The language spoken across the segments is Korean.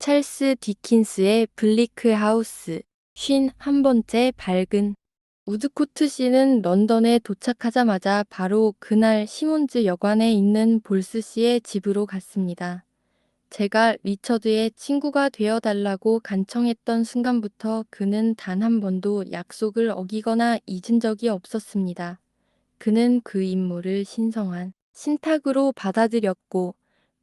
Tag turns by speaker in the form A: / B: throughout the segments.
A: 찰스 디킨스의 블리크 하우스 51번째 발근. 우드코트 씨는 런던에 도착하자마자 바로 그날 시몬즈 여관에 있는 볼스 씨의 집으로 갔습니다. 제가 리처드의 친구가 되어달라고 간청했던 순간부터 그는 단 한 번도 약속을 어기거나 잊은 적이 없었습니다. 그는 그 임무를 신성한 신탁으로 받아들였고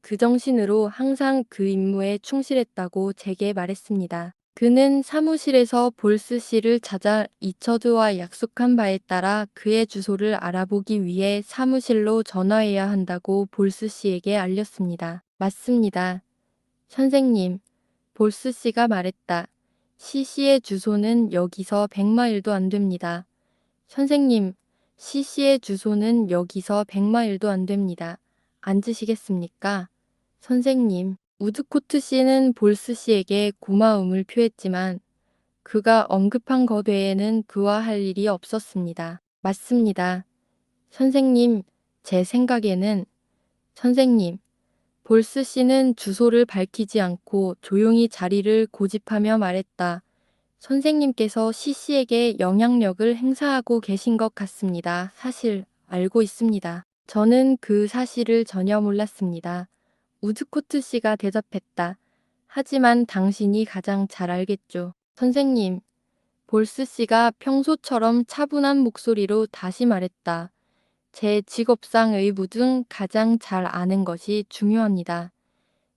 A: 그 정신으로 항상 그 임무에 충실했다고 제게 말했습니다. 그는 사무실에서 볼스 씨를 찾아 리처드와 약속한 바에 따라 그의 주소를 알아보기 위해 사무실로 전화해야 한다고 볼스 씨에게 알렸습니다. 맞습니다. 선생님, 볼스 씨가 말했다. CC의 주소는 여기서 100마일도 안 됩니다. 선생님, CC의 주소는 여기서 100마일도 안 됩니다. 앉으시겠습니까? 선생님, 우드코트 씨는 볼스 씨에게 고마움을 표했지만 그가 언급한 것 외에는 그와 할 일이 없었습니다. 맞습니다. 선생님, 제 생각에는 선생님, 볼스 씨는 주소를 밝히지 않고 조용히 자리를 고집하며 말했다. 선생님께서 CC에게 영향력을 행사하고 계신 것 같습니다. 사실 알고 있습니다. 저는 그 사실을 전혀 몰랐습니다. 우드코트 씨가 대답했다. 하지만 당신이 가장 잘 알겠죠. 선생님, 볼스 씨가 평소처럼 차분한 목소리로 다시 말했다. 제 직업상 의무 중 가장 잘 아는 것이 중요합니다.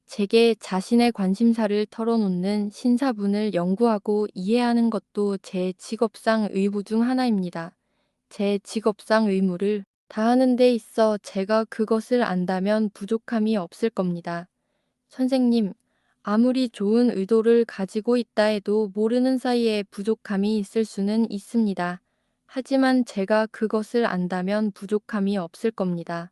A: 제게 자신의 관심사를 털어놓는 신사분을 연구하고 이해하는 것도 제 직업상 의무 중 하나입니다. 제 직업상 의무를 다하는 데 있어 제가 그것을 안다면 부족함이 없을 겁니다. 선생님, 아무리 좋은 의도를 가지고 있다 해도 모르는 사이에 부족함이 있을 수는 있습니다. 하지만 제가 그것을 안다면 부족함이 없을 겁니다.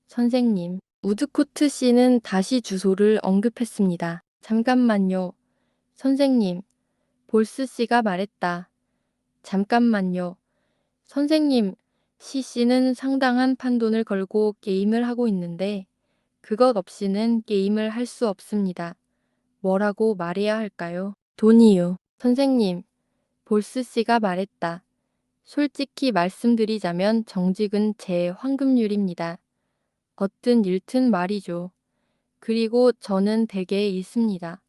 A: 선생님, 우드코트 씨는 다시 주소를 언급했습니다. 잠깐만요. 선생님, 볼스 씨가 말했다. 잠깐만요. 선생님, 씨는 상당한 판돈을 걸고 게임을 하고 있는데 그것 없이는 게임을 할 수 없습니다. 뭐라고 말해야 할까요? 돈이요. 선생님, 볼스 씨가 말했다. 솔직히 말씀드리자면 정직은 제 황금률입니다. 겉든 잃든 말이죠. 그리고 저는 대개 읽습니다.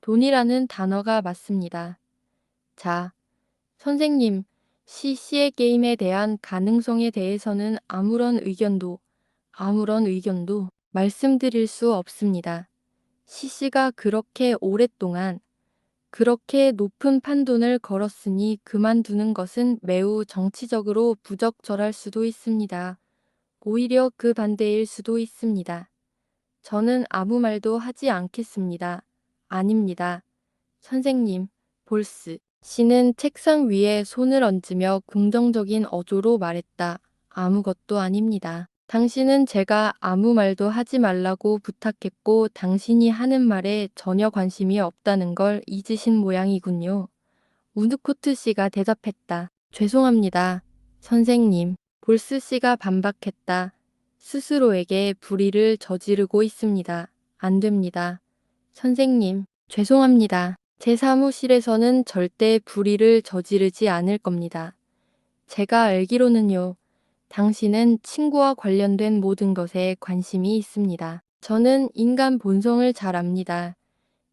A: 돈이라는 단어가 맞습니다. 자, 선생님, CC의 게임에 대한 가능성에 대해서는 아무런 의견도 말씀드릴 수 없습니다. CC가 그렇게 오랫동안 그렇게 높은 판돈을 걸었으니 그만두는 것은 매우 정치적으로 부적절할 수도 있습니다. 오히려 그 반대일 수도 있습니다. 저는 아무 말도 하지 않겠습니다. 아닙니다. 선생님, 볼스 씨는 책상 위에 손을 얹으며 긍정적인 어조로 말했다. 아무것도 아닙니다. 당신은 제가 아무 말도 하지 말라고 부탁했고 당신이 하는 말에 전혀 관심이 없다는 걸 잊으신 모양이군요. 우드코트 씨가 대답했다. 죄송합니다. 선생님. 볼스 씨가 반박했다. 스스로에게 불의를 저지르고 있습니다. 안 됩니다. 선생님, 죄송합니다. 제 사무실에서는 절대 불의를 저지르지 않을 겁니다. 제가 알기로는요. 당신은 친구와 관련된 모든 것에 관심이 있습니다. 저는 인간 본성을 잘 압니다.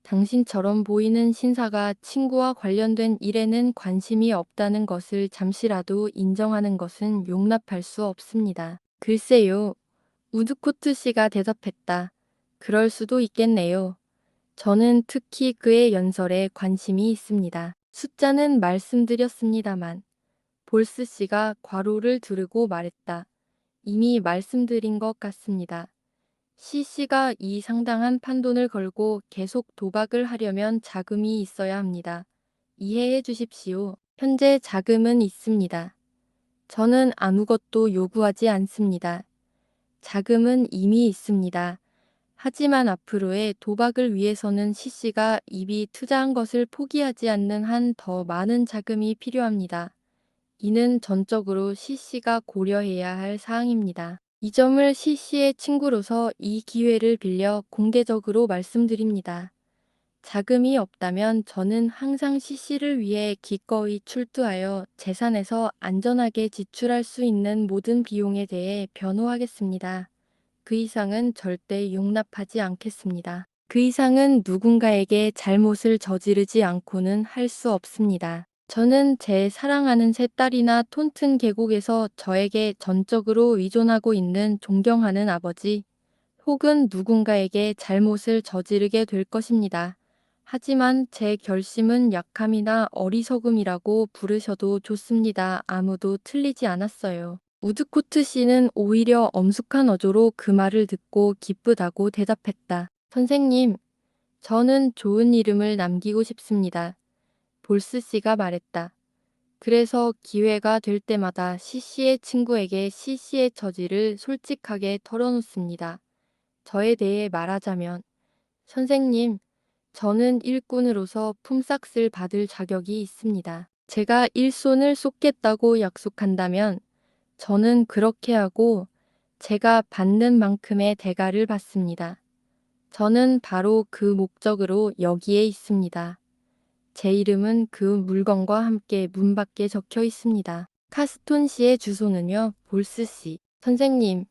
A: 당신처럼 보이는 신사가 친구와 관련된 일에는 관심이 없다는 것을 잠시라도 인정하는 것은 용납할 수 없습니다. 글쎄요. 우드코트 씨가 대답했다. 그럴 수도 있겠네요. 저는 특히 그의 연설에 관심이 있습니다. 숫자는 말씀드렸습니다만 볼스 씨가 괄호를 두르고 말했다. 이미 말씀드린 것 같습니다. CC가 이 상당한 판돈을 걸고 계속 도박을 하려면 자금이 있어야 합니다. 이해해 주십시오. 현재 자금은 있습니다. 저는 아무것도 요구하지 않습니다. 자금은 이미 있습니다. 하지만 앞으로의 도박을 위해서는 CC가 이미 투자한 것을 포기하지 않는 한 더 많은 자금이 필요합니다. 이는 전적으로 CC가 고려해야 할 사항입니다. 이 점을 CC의 친구로서 이 기회를 빌려 공개적으로 말씀드립니다. 자금이 없다면 저는 항상 CC를 위해 기꺼이 출두하여 재산에서 안전하게 지출할 수 있는 모든 비용에 대해 변호하겠습니다. 그 이상은 절대 용납하지 않겠습니다. 그 이상은 누군가에게 잘못을 저지르지 않고는 할 수 없습니다. 저는 제 사랑하는 세 딸이나 톤튼 계곡에서 저에게 전적으로 의존하고 있는 존경하는 아버지, 혹은 누군가에게 잘못을 저지르게 될 것입니다. 하지만 제 결심은 약함이나 어리석음이라고 부르셔도 좋습니다. 아무도 틀리지 않았어요. 우드코트 씨는 오히려 엄숙한 어조로 그 말을 듣고 기쁘다고 대답했다. 선생님, 저는 좋은 이름을 남기고 싶습니다. 볼스 씨가 말했다. 그래서 기회가 될 때마다 CC의 친구에게 CC의 처지를 솔직하게 털어놓습니다. 저에 대해 말하자면, 선생님, 저는 일꾼으로서 품삯을 받을 자격이 있습니다. 제가 일손을 쏟겠다고 약속한다면 저는 그렇게 하고 제가 받는 만큼의 대가를 받습니다. 저는 바로 그 목적으로 여기에 있습니다. 제 이름은 그 물건과 함께 문 밖에 적혀 있습니다. 카스톤 씨의 주소는요, 볼스 씨. 선생님,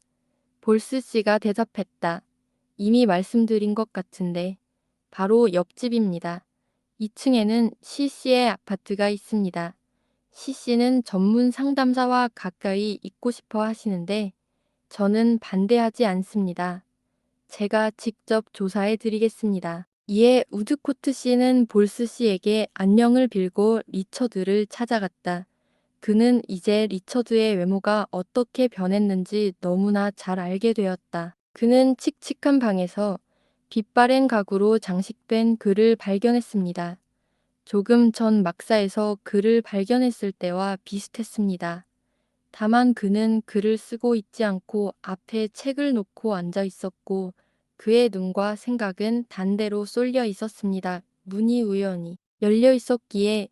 A: 볼스 씨가 대답했다. 이미 말씀드린 것 같은데 바로 옆집입니다. 2층에는 CC의 아파트가 있습니다. CC는 전문 상담사와 가까이 있고 싶어 하시는데 저는 반대하지 않습니다. 제가 직접 조사해 드리겠습니다. 이에 우드코트 씨는 볼스 씨에게 안녕을 빌고 리처드를 찾아갔다. 그는 이제 리처드의 외모가 어떻게 변했는지 너무나 잘 알게 되었다. 그는 칙칙한 방에서 빛바랜 가구로 장식된 그를 발견했습니다. 조금 전 막사에서 그를 발견했을 때와 비슷했습니다. 다만 그는 글을 쓰고 있지 않고 앞에 책을 놓고 앉아 있었고 그의 눈과 생각은 단대로 쏠려 있었습니다. 문이 우연히 열려 있었기에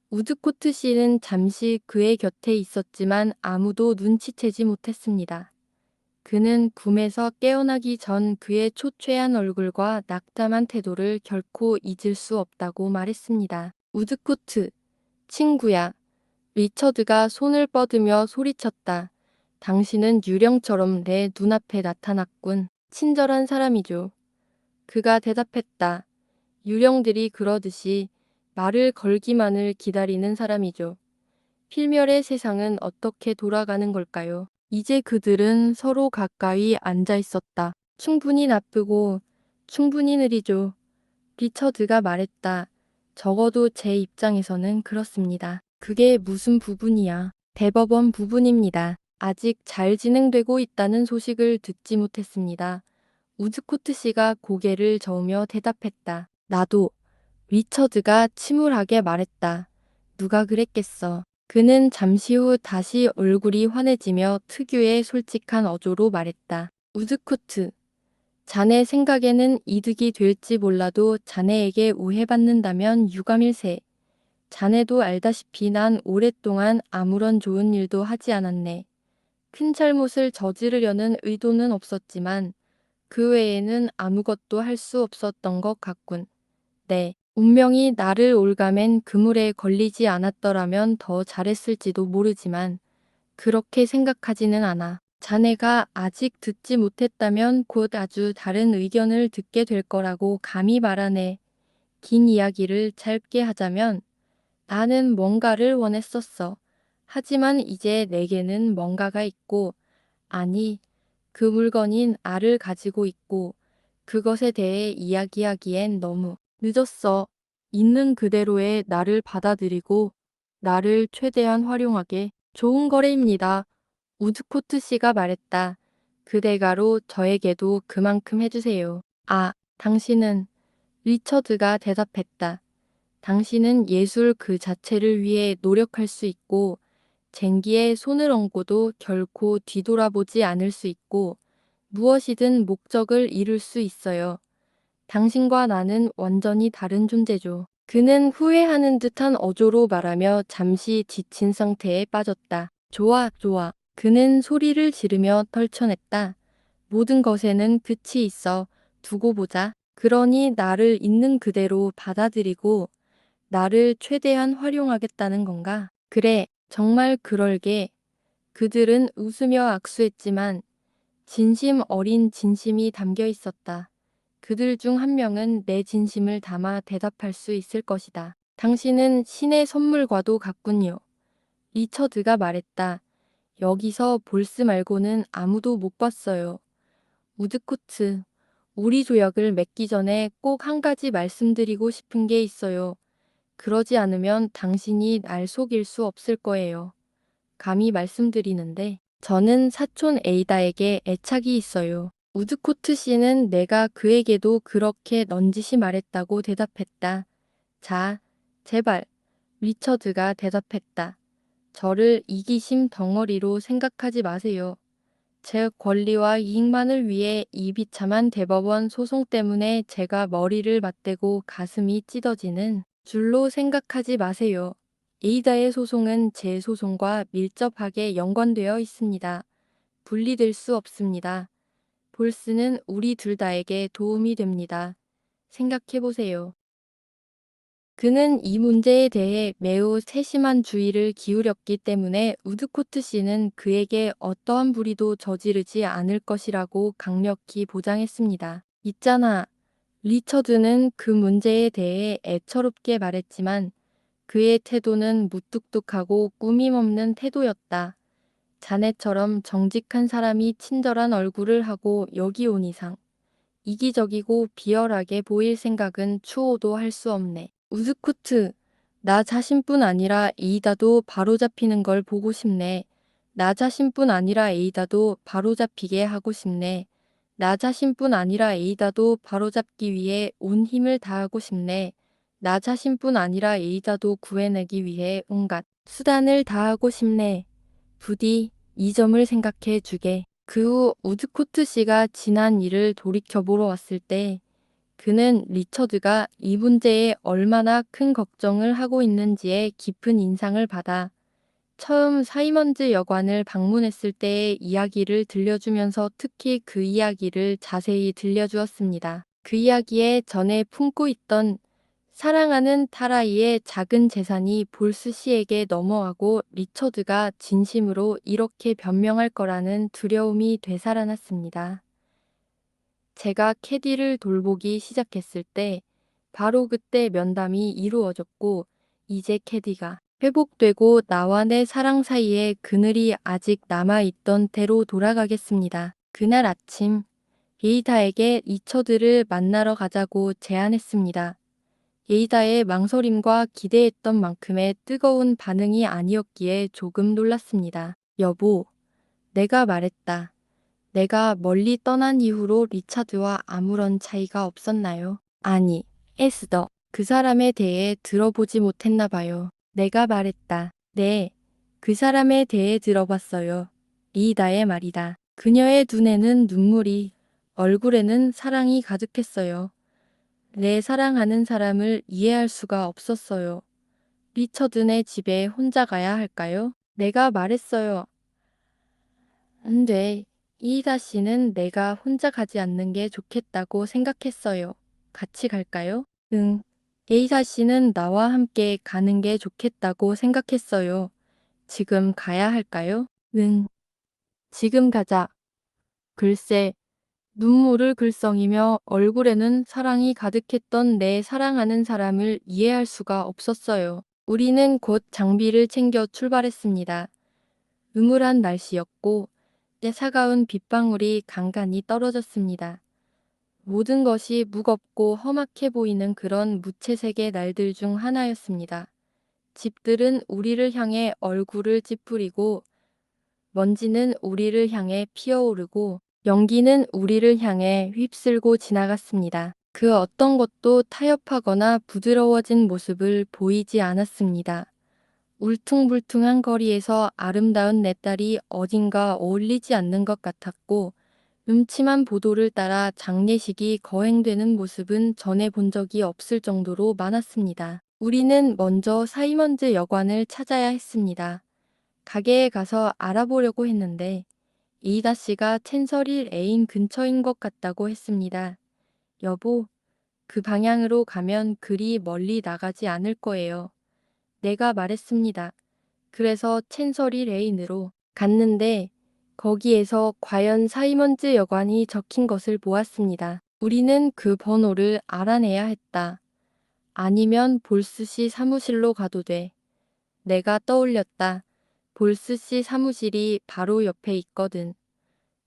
A: 우드코트 씨는 잠시 그의 곁에 있었지만 아무도 눈치채지 못했습니다. 그는 꿈에서 깨어나기 전 그의 초췌한 얼굴과 낙담한 태도를 결코 잊을 수 없다고 말했습니다. 우드코트, 친구야. 리처드가 손을 뻗으며 소리쳤다. 당신은 유령처럼 내 눈앞에 나타났군. 친절한 사람이죠. 그가 대답했다. 유령들이 그러듯이 말을 걸기만을 기다리는 사람이죠. 필멸의 세상은 어떻게 돌아가는 걸까요? 이제 그들은 서로 가까이 앉아 있었다. 충분히 나쁘고 충분히 느리죠. 리처드가 말했다. 적어도 제 입장에서는 그렇습니다. 그게 무슨 부분이야? 대법원 부분입니다. 아직 잘 진행되고 있다는 소식을 듣지 못했습니다. 우즈코트 씨가 고개를 저으며 대답했다. 나도. 리처드가 침울하게 말했다. 누가 그랬겠어. 그는 잠시 후 다시 얼굴이 환해지며 특유의 솔직한 어조로 말했다. 우즈코트. 자네 생각에는 이득이 될지 몰라도 자네에게 우해받는다면 유감일세. 자네도 알다시피 난 오랫동안 아무런 좋은 일도 하지 않았네. 큰 잘못을 저지르려는 의도는 없었지만 그 외에는 아무것도 할 수 없었던 것 같군. 네. 운명이 나를 올가맨 그물에 걸리지 않았더라면 더 잘했을지도 모르지만 그렇게 생각하지는 않아. 자네가 아직 듣지 못했다면 곧 아주 다른 의견을 듣게 될 거라고 감히 말하네. 긴 이야기를 짧게 하자면 나는 뭔가를 원했었어. 하지만 이제 내게는 뭔가가 있고, 아니, 그 물건인 알을 가지고 있고, 그것에 대해 이야기하기엔 너무 늦었어. 있는 그대로의 나를 받아들이고, 나를 최대한 활용하게 좋은 거래입니다. 우드코트 씨가 말했다. 그 대가로 저에게도 그만큼 해주세요. 아, 당신은 리처드가 대답했다. 당신은 예술 그 자체를 위해 노력할 수 있고 쟁기에 손을 얹고도 결코 뒤돌아보지 않을 수 있고 무엇이든 목적을 이룰 수 있어요. 당신과 나는 완전히 다른 존재죠. 그는 후회하는 듯한 어조로 말하며 잠시 지친 상태에 빠졌다. 좋아, 좋아. 그는 소리를 지르며 떨쳐냈다. 모든 것에는 끝이 있어. 두고 보자. 그러니 나를 있는 그대로 받아들이고 나를 최대한 활용하겠다는 건가? 그래, 정말 그럴게. 그들은 웃으며 악수했지만 진심 어린 진심이 담겨 있었다. 그들 중 한 명은 내 진심을 담아 대답할 수 있을 것이다. 당신은 신의 선물과도 같군요. 리처드가 말했다. 여기서 볼스 말고는 아무도 못 봤어요. 우드코트, 우리 조약을 맺기 전에 꼭 한 가지 말씀드리고 싶은 게 있어요. 그러지 않으면 당신이 날 속일 수 없을 거예요. 감히 말씀드리는데 저는 사촌 에이다에게 애착이 있어요. 우드코트 씨는 내가 그에게도 그렇게 넌지시 말했다고 대답했다. 자, 제발. 리처드가 대답했다. 저를 이기심 덩어리로 생각하지 마세요. 제 권리와 이익만을 위해 이 비참한 대법원 소송 때문에 제가 머리를 맞대고 가슴이 찢어지는 줄로 생각하지 마세요. 에이다의 소송은 제 소송과 밀접하게 연관되어 있습니다. 분리될 수 없습니다. 볼스는 우리 둘 다에게 도움이 됩니다. 생각해 보세요. 그는 이 문제에 대해 매우 세심한 주의를 기울였기 때문에 우드코트 씨는 그에게 어떠한 불의도 저지르지 않을 것이라고 강력히 보장했습니다. 있잖아. 리처드는 그 문제에 대해 애처롭게 말했지만 그의 태도는 무뚝뚝하고 꾸밈없는 태도였다. 자네처럼 정직한 사람이 친절한 얼굴을 하고 여기 온 이상 이기적이고 비열하게 보일 생각은 추호도 할 수 없네. 우즈쿠트, 나 자신뿐 아니라 에이다도 바로잡히는 걸 보고 싶네. 나 자신뿐 아니라 에이다도 바로잡히게 하고 싶네. 나 자신뿐 아니라 에이다도 바로잡기 위해 온 힘을 다하고 싶네. 나 자신뿐 아니라 에이다도 구해내기 위해 온갖 수단을 다하고 싶네. 부디 이 점을 생각해 주게. 그 후 우드코트 씨가 지난 일을 돌이켜보러 왔을 때 그는 리처드가 이 문제에 얼마나 큰 걱정을 하고 있는지에 깊은 인상을 받아 처음 사이먼즈 여관을 방문했을 때의 이야기를 들려주면서 특히 그 이야기를 자세히 들려주었습니다. 그 이야기에 전에 품고 있던 사랑하는 타라이의 작은 재산이 볼스 씨에게 넘어가고 리처드가 진심으로 이렇게 변명할 거라는 두려움이 되살아났습니다. 제가 캐디를 돌보기 시작했을 때 바로 그때 면담이 이루어졌고 이제 캐디가 회복되고 나와 내 사랑 사이에 그늘이 아직 남아있던 때로 돌아가겠습니다. 그날 아침 예이다에게 리처드를 만나러 가자고 제안했습니다. 예이다의 망설임과 기대했던 만큼의 뜨거운 반응이 아니었기에 조금 놀랐습니다. 여보, 내가 말했다. 내가 멀리 떠난 이후로 리차드와 아무런 차이가 없었나요? 아니, 에스더. 그 사람에 대해 들어보지 못했나 봐요. 내가 말했다. 네, 그 사람에 대해 들어봤어요. 리다의 말이다. 그녀의 눈에는 눈물이, 얼굴에는 사랑이 가득했어요. 내 사랑하는 사람을 이해할 수가 없었어요. 리처드네 집에 혼자 가야 할까요? 내가 말했어요. 안 돼. 이이다 씨는 내가 혼자 가지 않는 게 좋겠다고 생각했어요. 같이 갈까요? 응. 에이사 씨는 나와 함께 가는 게 좋겠다고 생각했어요. 지금 가야 할까요? 응. 지금 가자. 글쎄, 눈물을 글썽이며 얼굴에는 사랑이 가득했던 내 사랑하는 사람을 이해할 수가 없었어요. 우리는 곧 장비를 챙겨 출발했습니다. 음울한 날씨였고 때 차가운 빗방울이 간간히 떨어졌습니다. 모든 것이 무겁고 험악해 보이는 그런 무채색의 날들 중 하나였습니다. 집들은 우리를 향해 얼굴을 찌푸리고 먼지는 우리를 향해 피어오르고 연기는 우리를 향해 휩쓸고 지나갔습니다. 그 어떤 것도 타협하거나 부드러워진 모습을 보이지 않았습니다. 울퉁불퉁한 거리에서 아름다운 내 딸이 어딘가 어울리지 않는 것 같았고 음침한 보도를 따라 장례식이 거행되는 모습은 전에 본 적이 없을 정도로 많았습니다. 우리는 먼저 사이먼즈 여관을 찾아야 했습니다. 가게에 가서 알아보려고 했는데 이이다 씨가 챈서릴 애인 근처인 것 같다고 했습니다. 여보, 그 방향으로 가면 그리 멀리 나가지 않을 거예요. 내가 말했습니다. 그래서 챈서리 레인으로 갔는데 거기에서 과연 사이먼즈 여관이 적힌 것을 보았습니다. 우리는 그 번호를 알아내야 했다. 아니면 볼스 씨 사무실로 가도 돼. 내가 떠올렸다. 볼스 씨 사무실이 바로 옆에 있거든.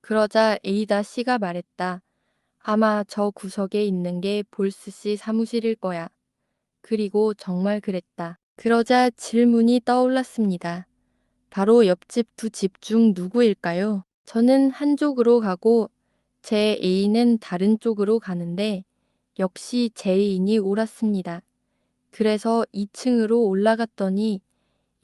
A: 그러자 에이다 씨가 말했다. 아마 저 구석에 있는 게 볼스 씨 사무실일 거야. 그리고 정말 그랬다. 그러자 질문이 떠올랐습니다. 바로 옆집 두 집 중 누구일까요? 저는 한쪽으로 가고 제 애인은 다른 쪽으로 가는데 역시 제 애인이 옳았습니다. 그래서 2층으로 올라갔더니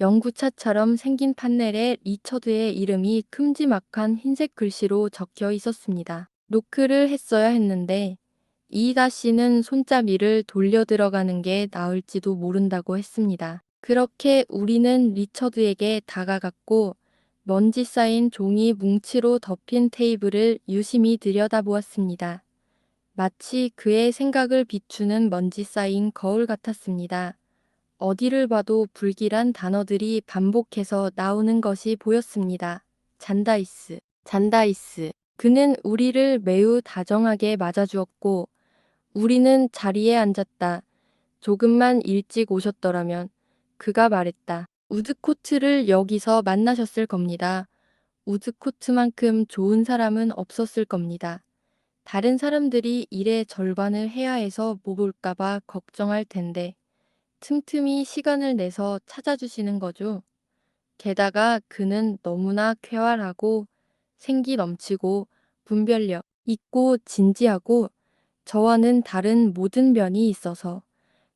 A: 연구차처럼 생긴 판넬에 리처드의 이름이 큼지막한 흰색 글씨로 적혀 있었습니다. 노크를 했어야 했는데 이이다 씨는 손잡이를 돌려 들어가는 게 나을지도 모른다고 했습니다. 그렇게 우리는 리처드에게 다가갔고 먼지 쌓인 종이 뭉치로 덮인 테이블을 유심히 들여다보았습니다. 마치 그의 생각을 비추는 먼지 쌓인 거울 같았습니다. 어디를 봐도 불길한 단어들이 반복해서 나오는 것이 보였습니다. 잔다이스, 잔다이스. 그는 우리를 매우 다정하게 맞아주었고 우리는 자리에 앉았다. 조금만 일찍 오셨더라면 그가 말했다. 우드코트를 여기서 만나셨을 겁니다. 우드코트만큼 좋은 사람은 없었을 겁니다. 다른 사람들이 일의 절반을 해야 해서 못 올까봐 걱정할 텐데 틈틈이 시간을 내서 찾아주시는 거죠. 게다가 그는 너무나 쾌활하고 생기 넘치고 분별력 있고 진지하고 저와는 다른 모든 면이 있어서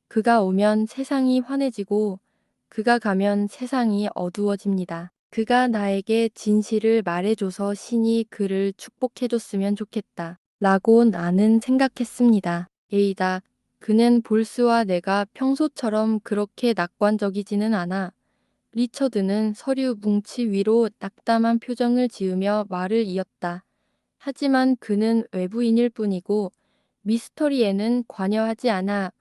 A: 그가 오면 세상이 환해지고 그가 가면 세상이 어두워집니다. 그가 나에게 진실을 말해줘서 신이 그를 축복해줬으면 좋겠다. 라고 나는 생각했습니다. 에이다, 그는 볼스와 내가 평소처럼 그렇게 낙관적이지는 않아. 리처드는 서류 뭉치 위로 낙담한 표정을 지으며 말을 이었다. 하지만 그는 외부인일 뿐이고 미스터리에는 관여하지 않아.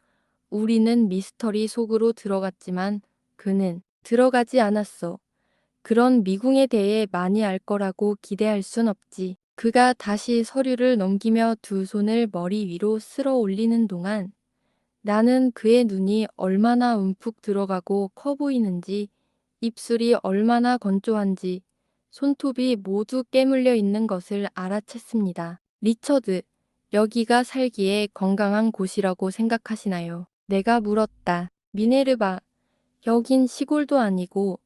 A: 우리는 미스터리 속으로 들어갔지만 그는 들어가지 않았어. 그런 미궁에 대해 많이 알 거라고 기대할 순 없지. 그가 다시 서류를 넘기며 두 손을 머리 위로 쓸어 올리는 동안 나는 그의 눈이 얼마나 움푹 들어가고 커 보이는지, 입술이 얼마나 건조한지, 손톱이 모두 깨물려 있는 것을 알아챘습니다. 리처드, 여기가 살기에 건강한 곳이라고 생각하시나요? 내가 물었다. 미네르바, 여긴 시골도 아니고,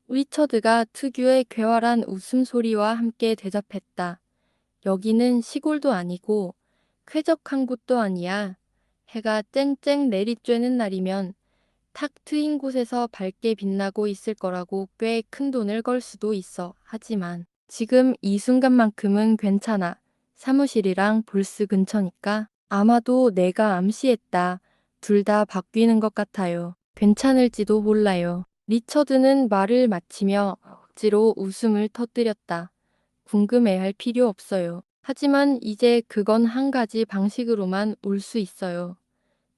A: 리처드가 특유의 괴활한 웃음소리와 함께 대답했다. 여기는 시골도 아니고, 쾌적한 곳도 아니야. 해가 쨍쨍 내리쬐는 날이면 탁 트인 곳에서 밝게 빛나고 있을 거라고 꽤 큰 돈을 걸 수도 있어. 하지만 지금 이 순간만큼은 괜찮아. 사무실이랑 볼스 근처니까. 아마도 내가 암시했다. 둘 다 바뀌는 것 같아요. 괜찮을지도 몰라요. 리처드는 말을 마치며 억지로 웃음을 터뜨렸다. 궁금해할 필요 없어요. 하지만 이제 그건 한 가지 방식으로만 올 수 있어요.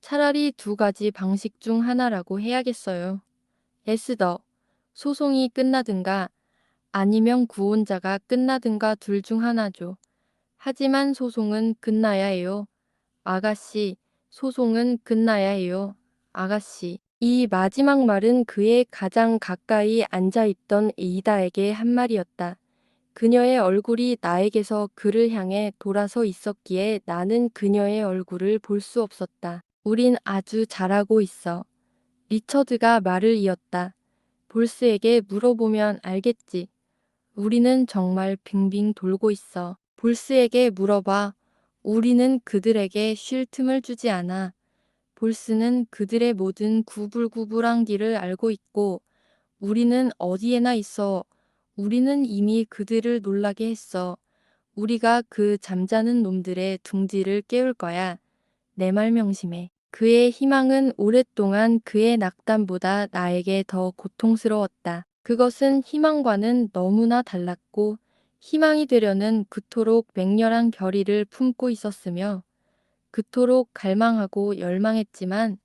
A: 차라리 두 가지 방식 중 하나라고 해야겠어요. 에스더, 소송이 끝나든가 아니면 구원자가 끝나든가 둘 중 하나죠. 하지만 소송은 끝나야 해요. 아가씨, 소송은 끝나야 해요. 아가씨. 이 마지막 말은 그의 가장 가까이 앉아있던 에이다에게 한 말이었다. 그녀의 얼굴이 나에게서 그를 향해 돌아서 있었기에 나는 그녀의 얼굴을 볼 수 없었다. 우린 아주 잘하고 있어. 리처드가 말을 이었다. 볼스에게 물어보면 알겠지. 우리는 정말 빙빙 돌고 있어. 볼스에게 물어봐. 우리는 그들에게 쉴 틈을 주지 않아. 볼스는 그들의 모든 구불구불한 길을 알고 있고 우리는 어디에나 있어. 우리는 이미 그들을 놀라게 했어. 우리가 그 잠자는 놈들의 둥지를 깨울 거야. 내 말 명심해. 그의 희망은 오랫동안 그의 낙담보다 나에게 더 고통스러웠다. 그것은 희망과는 너무나 달랐고 희망이 되려는 그토록 맹렬한 결의를 품고 있었으며 그토록 갈망하고 열망했지만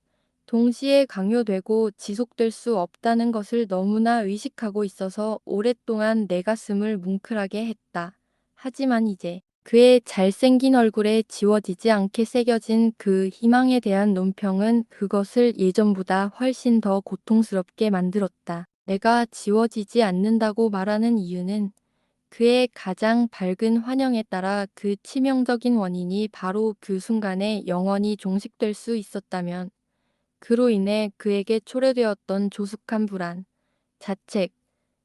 A: 동시에 강요되고 지속될 수 없다는 것을 너무나 의식하고 있어서 오랫동안 내 가슴을 뭉클하게 했다. 하지만 이제 그의 잘생긴 얼굴에 지워지지 않게 새겨진 그 희망에 대한 논평은 그것을 예전보다 훨씬 더 고통스럽게 만들었다. 내가 지워지지 않는다고 말하는 이유는 그의 가장 밝은 환영에 따라 그 치명적인 원인이 바로 그 순간에 영원히 종식될 수 있었다면 그로 인해 그에게 초래되었던 조숙한 불안, 자책,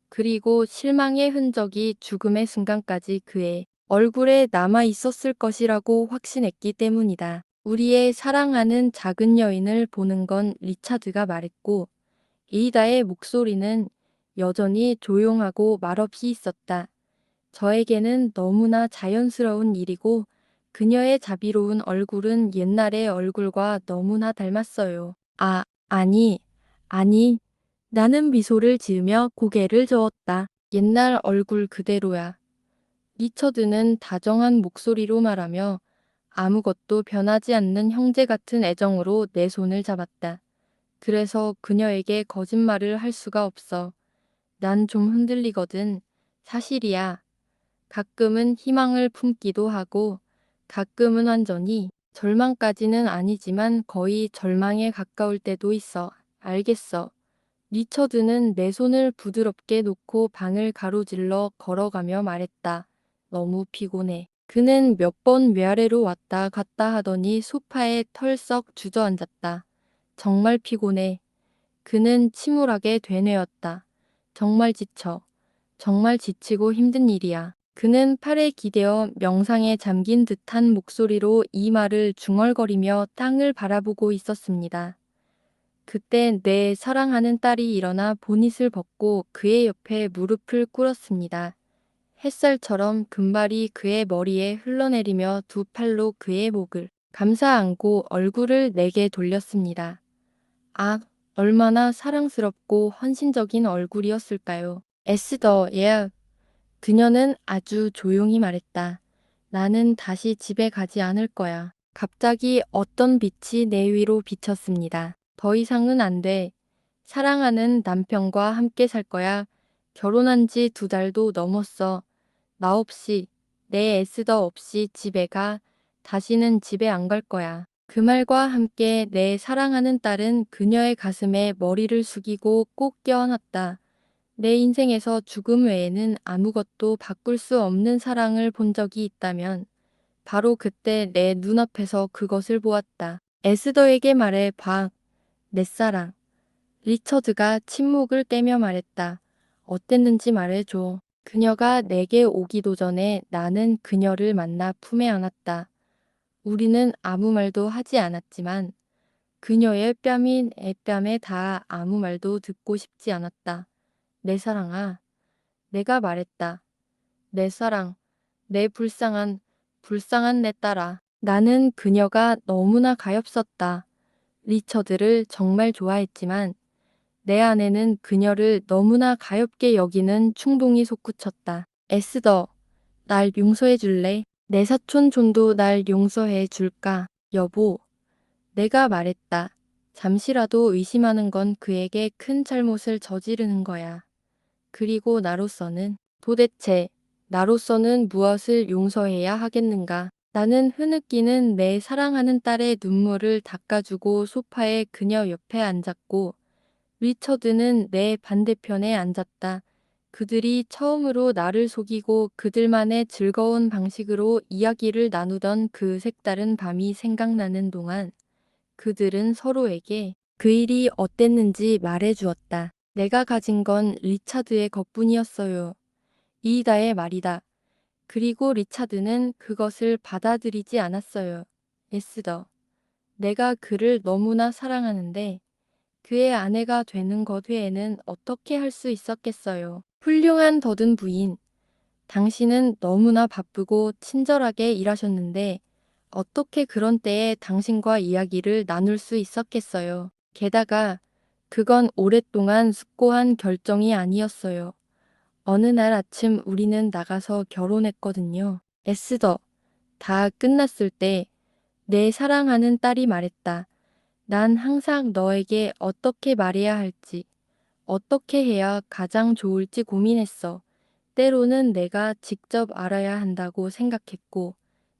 A: 그리고 실망의 흔적이 죽음의 순간까지 그의 얼굴에 남아 있었을 것이라고 확신했기 때문이다. 우리의 사랑하는 작은 여인을 보는 건 리차드가 말했고, 이다의 목소리는 여전히 조용하고 말없이 있었다. 저에게는 너무나 자연스러운 일이고, 그녀의 자비로운 얼굴은 옛날의 얼굴과 너무나 닮았어요. 아니, 나는 미소를 지으며 고개를 저었다. 옛날 얼굴 그대로야. 리처드는 다정한 목소리로 말하며 아무것도 변하지 않는 형제 같은 애정으로 내 손을 잡았다. 그래서 그녀에게 거짓말을 할 수가 없어. 난 좀 흔들리거든. 사실이야. 가끔은 희망을 품기도 하고, 가끔은 완전히 절망까지는 아니지만 거의 절망에 가까울 때도 있어. 알겠어. 리처드는 내 손을 부드럽게 놓고 방을 가로질러 걸어가며 말했다. 너무 피곤해. 그는 몇 번 위아래로 왔다 갔다 하더니 소파에 털썩 주저앉았다. 정말 피곤해. 그는 침울하게 되뇌었다. 정말 지쳐. 정말 지치고 힘든 일이야. 그는 팔에 기대어 명상에 잠긴 듯한 목소리로 이 말을 중얼거리며 땅을 바라보고 있었습니다. 그때 내 사랑하는 딸이 일어나 보닛을 벗고 그의 옆에 무릎을 꿇었습니다. 햇살처럼 금발이 그의 머리에 흘러내리며 두 팔로 그의 목을 감싸 안고 얼굴을 내게 돌렸습니다. 아, 얼마나 사랑스럽고 헌신적인 얼굴이었을까요? 에스더, 예. 그녀는 아주 조용히 말했다. 나는 다시 집에 가지 않을 거야. 갑자기 어떤 빛이 내 위로 비쳤습니다. 더 이상은 안 돼. 사랑하는 남편과 함께 살 거야. 결혼한 지 2달도 넘었어. 나 없이, 내 에스더 없이 집에 가. 다시는 집에 안 갈 거야. 그 말과 함께 내 사랑하는 딸은 그녀의 가슴에 머리를 숙이고 꼭 껴안았다. 내 인생에서 죽음 외에는 아무것도 바꿀 수 없는 사랑을 본 적이 있다면 바로 그때 내 눈앞에서 그것을 보았다. 에스더에게 말해 봐. 내 사랑. 리처드가 침묵을 떼며 말했다. 어땠는지 말해줘. 그녀가 내게 오기도 전에 나는 그녀를 만나 품에 안았다. 우리는 아무 말도 하지 않았지만 그녀의 뺨이 내 뺨에 닿아 아무 말도 듣고 싶지 않았다. 내 사랑아. 내가 말했다. 내 사랑, 내 불쌍한 내 딸아. 나는 그녀가 너무나 가엾었다. 리처드를 정말 좋아했지만 내 안에는 그녀를 너무나 가엾게 여기는 충동이 솟구쳤다. 에스더, 날 용서해 줄래? 내 사촌 존도 날 용서해 줄까? 여보, 내가 말했다. 잠시라도 의심하는 건 그에게 큰 잘못을 저지르는 거야. 그리고 도대체 나로서는 무엇을 용서해야 하겠는가? 나는 흐느끼는 내 사랑하는 딸의 눈물을 닦아주고 소파에 그녀 옆에 앉았고 리처드는 내 반대편에 앉았다. 그들이 처음으로 나를 속이고 그들만의 즐거운 방식으로 이야기를 나누던 그 색다른 밤이 생각나는 동안 그들은 서로에게 그 일이 어땠는지 말해주었다. 내가 가진 건 리차드의 것뿐이었어요. 이다의 말이다. 그리고 리차드는 그것을 받아들이지 않았어요. 에스더, 내가 그를 너무나 사랑하는데 그의 아내가 되는 것 외에는 어떻게 할 수 있었겠어요. 훌륭한 더든 부인, 당신은 너무나 바쁘고 친절하게 일하셨는데 어떻게 그런 때에 당신과 이야기를 나눌 수 있었겠어요. 게다가 그건 오랫동안 숙고한 결정이 아니었어요. 어느 날 아침 우리는 나가서 결혼했거든요. 에스더, 다 끝났을 때 내 사랑하는 딸이 말했다. 난 항상 너에게 어떻게 말해야 할지, 어떻게 해야 가장 좋을지 고민했어. 때로는 내가 직접 알아야 한다고 생각했고,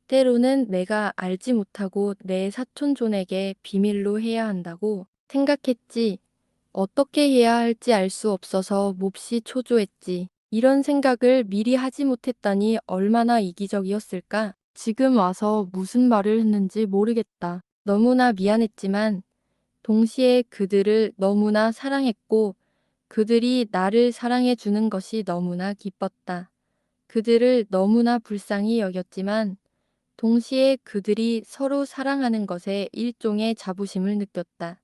A: 때로는 내가 알지 못하고 내 사촌존에게 비밀로 해야 한다고 생각했지. 어떻게 해야 할지 알 수 없어서 몹시 초조했지. 이런 생각을 미리 하지 못했다니 얼마나 이기적이었을까? 지금 와서 무슨 말을 했는지 모르겠다. 너무나 미안했지만 동시에 그들을 너무나 사랑했고 그들이 나를 사랑해 주는 것이 너무나 기뻤다. 그들을 너무나 불쌍히 여겼지만 동시에 그들이 서로 사랑하는 것에 일종의 자부심을 느꼈다.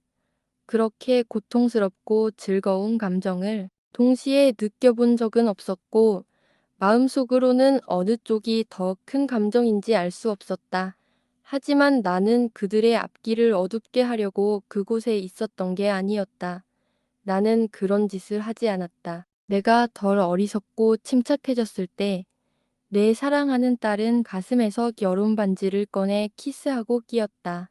A: 그렇게 고통스럽고 즐거운 감정을 동시에 느껴본 적은 없었고 마음속으로는 어느 쪽이 더 큰 감정인지 알 수 없었다. 하지만 나는 그들의 앞길을 어둡게 하려고 그곳에 있었던 게 아니었다. 나는 그런 짓을 하지 않았다. 내가 덜 어리석고 침착해졌을 때 내 사랑하는 딸은 가슴에서 여름 반지를 꺼내 키스하고 끼었다.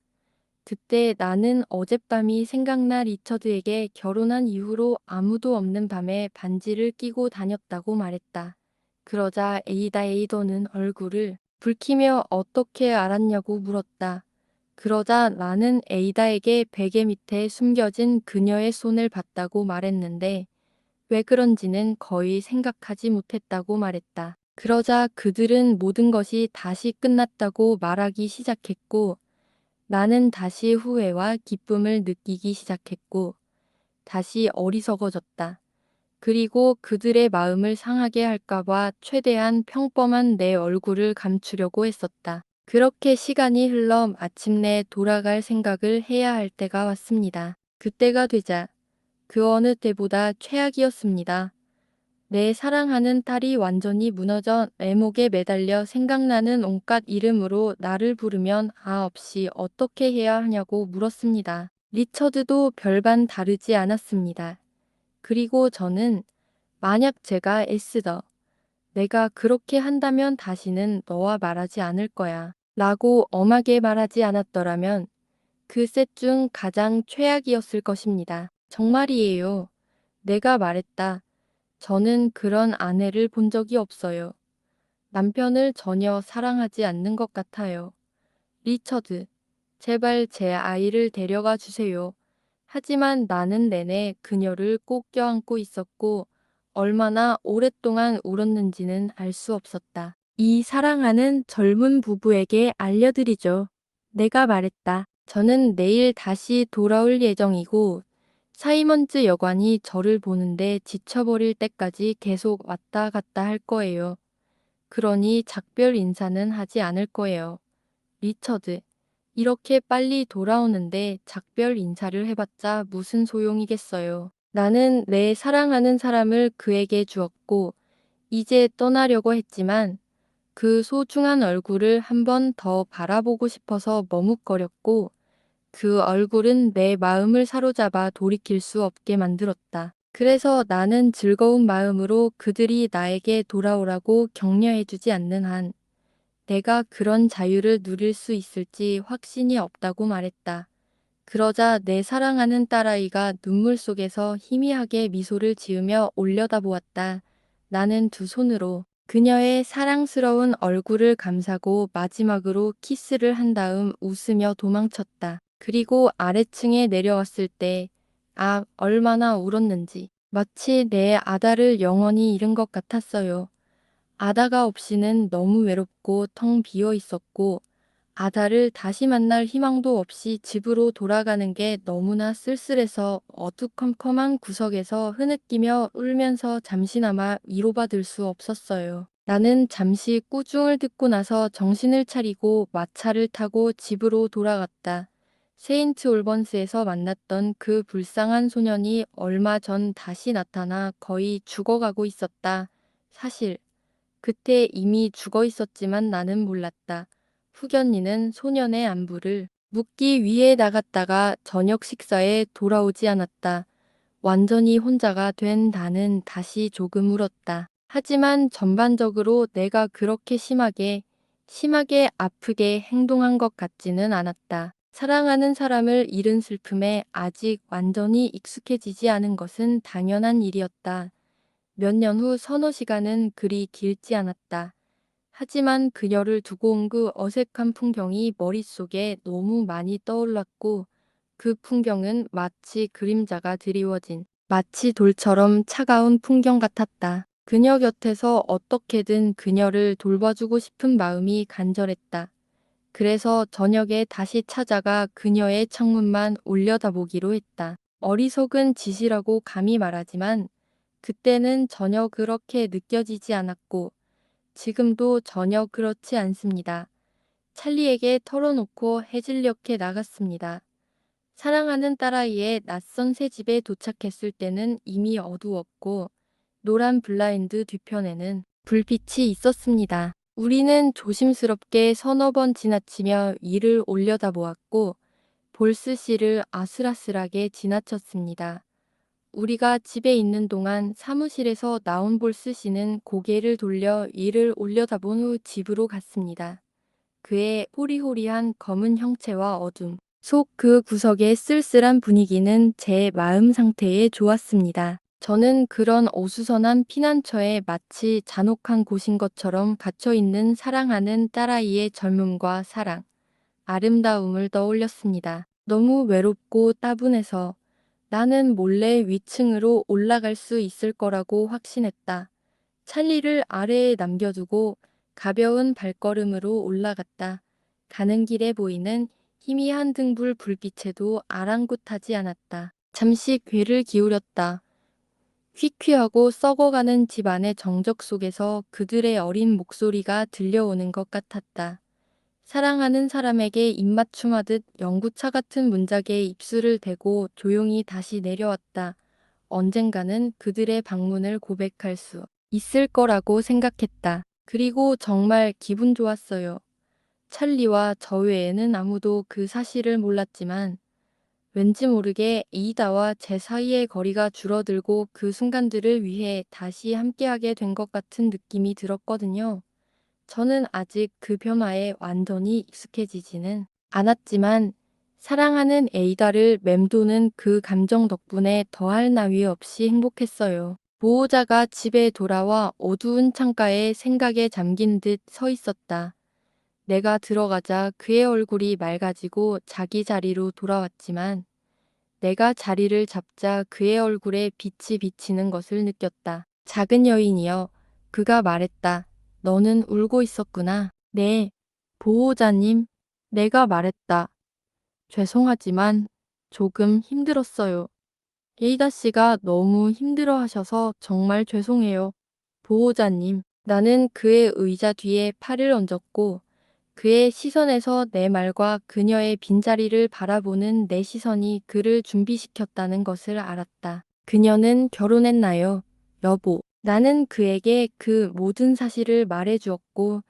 A: 그때 나는 어젯밤이 생각나 리처드에게 결혼한 이후로 아무도 없는 밤에 반지를 끼고 다녔다고 말했다. 그러자 에이더는 얼굴을 붉히며 어떻게 알았냐고 물었다. 그러자 나는 에이다에게 베개 밑에 숨겨진 그녀의 손을 봤다고 말했는데 왜 그런지는 거의 생각하지 못했다고 말했다. 그러자 그들은 모든 것이 다시 끝났다고 말하기 시작했고 나는 다시 후회와 기쁨을 느끼기 시작했고 다시 어리석어졌다. 그리고 그들의 마음을 상하게 할까봐 최대한 평범한 내 얼굴을 감추려고 했었다. 그렇게 시간이 흘러 마침내 돌아갈 생각을 해야 할 때가 왔습니다. 그때가 되자 그 어느 때보다 최악이었습니다. 내 사랑하는 딸이 완전히 무너져 내 목에 매달려 생각나는 온갖 이름으로 나를 부르면 없이 어떻게 해야 하냐고 물었습니다. 리처드도 별반 다르지 않았습니다. 그리고 저는 만약 제가 애쓰더 내가 그렇게 한다면 다시는 너와 말하지 않을 거야 라고 엄하게 말하지 않았더라면 그 셋 중 가장 최악이었을 것입니다. 정말이에요. 내가 말했다. 저는 그런 아내를 본 적이 없어요. 남편을 전혀 사랑하지 않는 것 같아요. 리처드, 제발 제 아이를 데려가 주세요. 하지만 나는 내내 그녀를 꼭 껴안고 있었고 얼마나 오랫동안 울었는지는 알 수 없었다. 이 사랑하는 젊은 부부에게 알려드리죠. 내가 말했다. 저는 내일 다시 돌아올 예정이고 사이먼즈 여관이 저를 보는데 지쳐버릴 때까지 계속 왔다 갔다 할 거예요. 그러니 작별 인사는 하지 않을 거예요. 리처드, 이렇게 빨리 돌아오는데 작별 인사를 해봤자 무슨 소용이겠어요. 나는 내 사랑하는 사람을 그에게 주었고 이제 떠나려고 했지만 그 소중한 얼굴을 한 번 더 바라보고 싶어서 머뭇거렸고 그 얼굴은 내 마음을 사로잡아 돌이킬 수 없게 만들었다. 그래서 나는 즐거운 마음으로 그들이 나에게 돌아오라고 격려해주지 않는 한 내가 그런 자유를 누릴 수 있을지 확신이 없다고 말했다. 그러자 내 사랑하는 딸아이가 눈물 속에서 희미하게 미소를 지으며 올려다보았다. 나는 두 손으로 그녀의 사랑스러운 얼굴을 감싸고 마지막으로 키스를 한 다음 웃으며 도망쳤다. 그리고 아래층에 내려왔을 때, 얼마나 울었는지. 마치 내 아다를 영원히 잃은 것 같았어요. 아다가 없이는 너무 외롭고 텅 비어 있었고, 아다를 다시 만날 희망도 없이 집으로 돌아가는 게 너무나 쓸쓸해서 어두컴컴한 구석에서 흐느끼며 울면서 잠시나마 위로받을 수 없었어요. 나는 잠시 꾸중을 듣고 나서 정신을 차리고 마차를 타고 집으로 돌아갔다. 세인트 올번스에서 만났던 그 불쌍한 소년이 얼마 전 다시 나타나 거의 죽어가고 있었다. 사실 그때 이미 죽어 있었지만 나는 몰랐다. 후견니는 소년의 안부를 묻기 위해 나갔다가 저녁 식사에 돌아오지 않았다. 완전히 혼자가 된 나는 다시 조금 울었다. 하지만 전반적으로 내가 그렇게 심하게 심하게 아프게 행동한 것 같지는 않았다. 사랑하는 사람을 잃은 슬픔에 아직 완전히 익숙해지지 않은 것은 당연한 일이었다. 몇 년 후 서너 시간은 그리 길지 않았다. 하지만 그녀를 두고 온 그 어색한 풍경이 머릿속에 너무 많이 떠올랐고 그 풍경은 마치 그림자가 드리워진 마치 돌처럼 차가운 풍경 같았다. 그녀 곁에서 어떻게든 그녀를 돌봐주고 싶은 마음이 간절했다. 그래서 저녁에 다시 찾아가 그녀의 창문만 올려다보기로 했다. 어리석은 짓이라고 감히 말하지만 그때는 전혀 그렇게 느껴지지 않았고 지금도 전혀 그렇지 않습니다. 찰리에게 털어놓고 해질녘에 나갔습니다. 사랑하는 딸아이의 낯선 새 집에 도착했을 때는 이미 어두웠고 노란 블라인드 뒤편에는 불빛이 있었습니다. 우리는 조심스럽게 서너 번 지나치며 위를 올려다보았고 볼스씨를 아슬아슬하게 지나쳤습니다. 우리가 집에 있는 동안 사무실에서 나온 볼스씨는 고개를 돌려 위를 올려다본 후 집으로 갔습니다. 그의 호리호리한 검은 형체와 어둠 속 그 구석의 쓸쓸한 분위기는 제 마음 상태에 좋았습니다. 저는 그런 어수선한 피난처에 마치 잔혹한 곳인 것처럼 갇혀있는 사랑하는 딸아이의 젊음과 사랑, 아름다움을 떠올렸습니다. 너무 외롭고 따분해서 나는 몰래 위층으로 올라갈 수 있을 거라고 확신했다. 찰리를 아래에 남겨두고 가벼운 발걸음으로 올라갔다. 가는 길에 보이는 희미한 등불 불빛에도 아랑곳하지 않았다. 잠시 귀를 기울였다. 퀴퀴하고 썩어가는 집안의 정적 속에서 그들의 어린 목소리가 들려오는 것 같았다. 사랑하는 사람에게 입맞춤하듯 연구차 같은 문짝에 입술을 대고 조용히 다시 내려왔다. 언젠가는 그들의 방문을 고백할 수 있을 거라고 생각했다. 그리고 정말 기분 좋았어요. 찰리와 저 외에는 아무도 그 사실을 몰랐지만 왠지 모르게 이다와 제 사이의 거리가 줄어들고 그 순간들을 위해 다시 함께하게 된 것 같은 느낌이 들었거든요. 저는 아직 그 변화에 완전히 익숙해지지는 않았지만 사랑하는 에이다를 맴도는 그 감정 덕분에 더할 나위 없이 행복했어요. 보호자가 집에 돌아와 어두운 창가에 생각에 잠긴 듯 서 있었다. 내가 들어가자 그의 얼굴이 맑아지고 자기 자리로 돌아왔지만 내가 자리를 잡자 그의 얼굴에 빛이 비치는 것을 느꼈다. 작은 여인이여, 그가 말했다. 너는 울고 있었구나. 네, 보호자님, 내가 말했다. 죄송하지만 조금 힘들었어요. 에이다 씨가 너무 힘들어 하셔서 정말 죄송해요. 보호자님, 나는 그의 의자 뒤에 팔을 얹었고 그의 시선에서 내 말과 그녀의 빈자리를 바라보는 내 시선이 그를 준비시켰다는 것을 알았다. 그녀는 결혼했나요? 여보. 나는 그에게 그 모든 사실을 말해주었고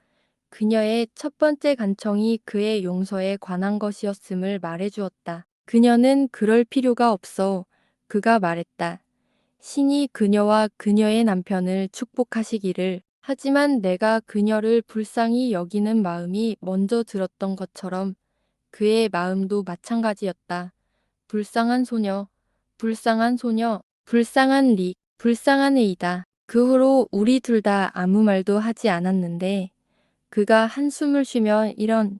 A: 그녀의 첫 번째 간청이 그의 용서에 관한 것이었음을 말해주었다. 그녀는 그럴 필요가 없어. 그가 말했다. 신이 그녀와 그녀의 남편을 축복하시기를. 하지만 내가 그녀를 불쌍히 여기는 마음이 먼저 들었던 것처럼 그의 마음도 마찬가지였다. 불쌍한 소녀, 불쌍한 소녀, 불쌍한 릭, 불쌍한 에이다. 그 후로 우리 둘 다 아무 말도 하지 않았는데 그가 한숨을 쉬며 이런,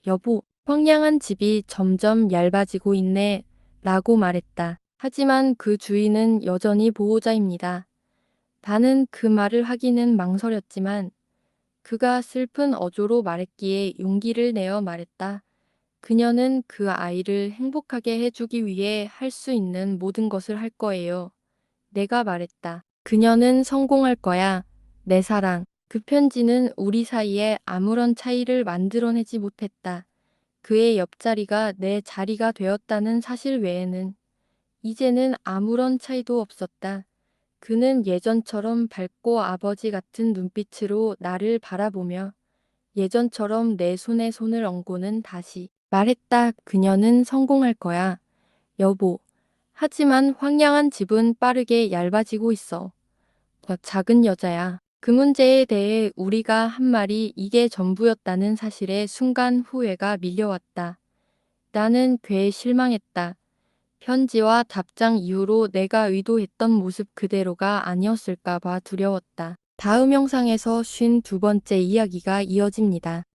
A: 여보, 황량한 집이 점점 얇아지고 있네 라고 말했다. 하지만 그 주인은 여전히 보호자입니다. 나는 그 말을 하기는 망설였지만 그가 슬픈 어조로 말했기에 용기를 내어 말했다. 그녀는 그 아이를 행복하게 해주기 위해 할 수 있는 모든 것을 할 거예요. 내가 말했다. 그녀는 성공할 거야. 내 사랑. 그 편지는 우리 사이에 아무런 차이를 만들어내지 못했다. 그의 옆자리가 내 자리가 되었다는 사실 외에는 이제는 아무런 차이도 없었다. 그는 예전처럼 밝고 아버지 같은 눈빛으로 나를 바라보며 예전처럼 내 손에 손을 얹고는 다시 말했다. 그녀는 성공할 거야. 여보. 하지만 황량한 집은 빠르게 얇아지고 있어. 더 작은 여자야. 그 문제에 대해 우리가 한 말이 이게 전부였다는 사실에 순간 후회가 밀려왔다. 나는 꽤 실망했다. 편지와 답장 이후로 내가 의도했던 모습 그대로가 아니었을까 봐 두려웠다. 다음 영상에서 52번째 이야기가 이어집니다.